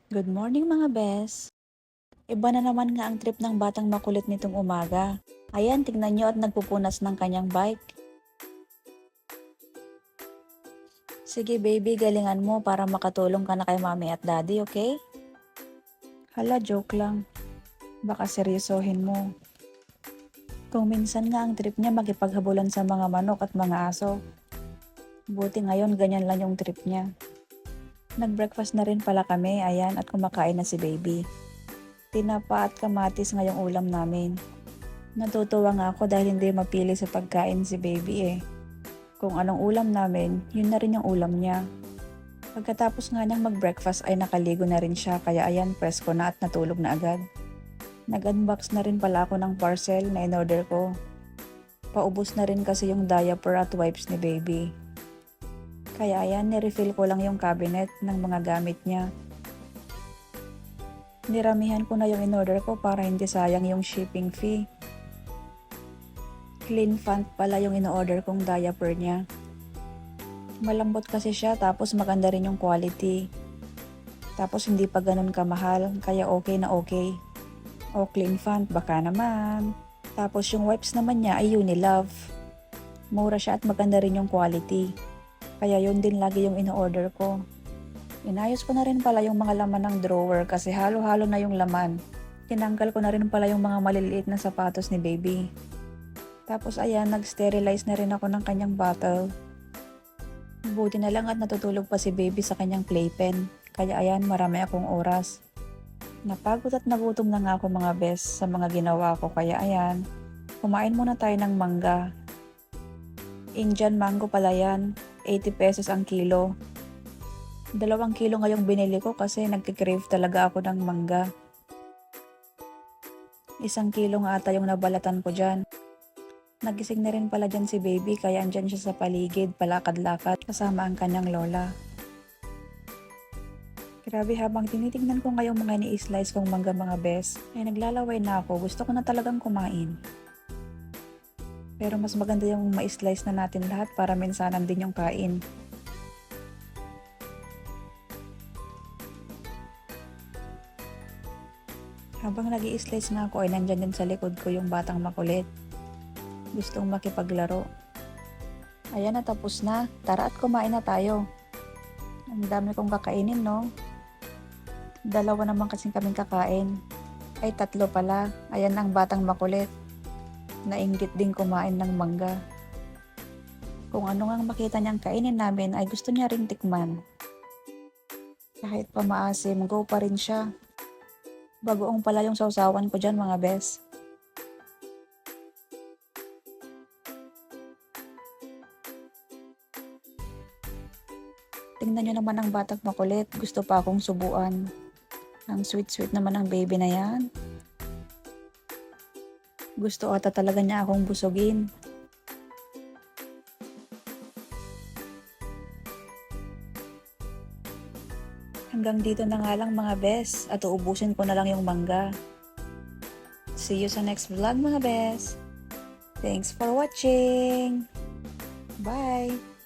Good morning mga bes! Iba na naman nga ang trip ng batang makulit nitong umaga. Ayan, tignan nyo at nagpupunas ng kanyang bike. Sige baby, galingan mo para makatulong ka na kay mommy at daddy, okay? Hala, joke lang. Baka seryosohin mo. Kung minsan nga ang trip niya makipaghabulan sa mga manok at mga aso. Buti ngayon ganyan lang yung trip niya. Nag-breakfast na rin pala kami, ayan, at kumakain na si baby. Tinapa at kamatis ngayong ulam namin. Natutuwa nga ako dahil hindi mapili sa pagkain si baby eh. Kung anong ulam namin, yun na rin yung ulam niya. Pagkatapos nga niyang mag-breakfast ay nakaligo na rin siya kaya ayan presko na at natulog na agad. Nag-unbox na rin pala ako ng parcel na in-order ko. Paubos na rin kasi yung diaper at wipes ni baby. Kaya ayan, nirefill ko lang yung cabinet ng mga gamit niya. Niramihan ko na yung in-order ko para hindi sayang yung shipping fee. Clean Font pala yung in-order kong diaper niya. Malambot kasi siya tapos maganda rin yung quality. Tapos hindi pa ganun kamahal kaya okay na okay. O Clean Font baka naman. Tapos yung wipes naman niya ay Unilove. Mura siya at maganda rin yung quality. Kaya yun din lagi yung in-order ko. Inayos ko na rin pala yung mga laman ng drawer kasi halo-halo na yung laman. Tinanggal ko na rin pala yung mga maliliit na sapatos ni baby. Tapos ayan, nag-sterilize na rin ako ng kanyang bottle. Buti na lang at natutulog pa si baby sa kanyang playpen. Kaya ayan, marami akong oras. Napagod at nagutom na nga ako mga bes sa mga ginawa ko. Kaya ayan, kumain muna tayo ng mangga. Indian mango pala yan. 80 pesos ang kilo. 2 kilo ngayong binili ko kasi nagkikrave talaga ako ng mangga. 1 kilo nga ata yung nabalatan ko dyan. Nagising na rin pala dyan si baby kaya andyan siya sa paligid, palakad-lakad kasama ang kanyang lola. Grabe, habang tinitignan ko ngayong mga ni-slice kong mangga mga bes, ay naglalaway na ako, gusto ko na talagang kumain. Pero mas maganda yung ma-slice na natin lahat para minsanan din yung kain. Habang nag-i-slice nga ako ay nandyan din sa likod ko yung batang makulit. Gustong makipaglaro. Ayan na, tapos na. Tara at kumain na tayo. Ang dami kong kakainin, no? 2 naman kasing kaming kakain. Ay 3 pala. Ayan ang batang makulit. Nainggit din kumain ng mangga. Kung ano nga makita niyang kainin namin ay gusto niya ring tikman. Kahit pa maasim, go pa rin siya. Bagoong pala yung sausawan ko dyan mga bes. Tingnan nyo naman ang batang makulit. Gusto pa akong subuan. Ang sweet-sweet naman ng baby na yan. Gusto ata talaga niya akong busugin. Hanggang dito na nga lang mga bes at uubusin ko na lang yung mangga. See you sa next vlog mga bes. Thanks for watching. Bye!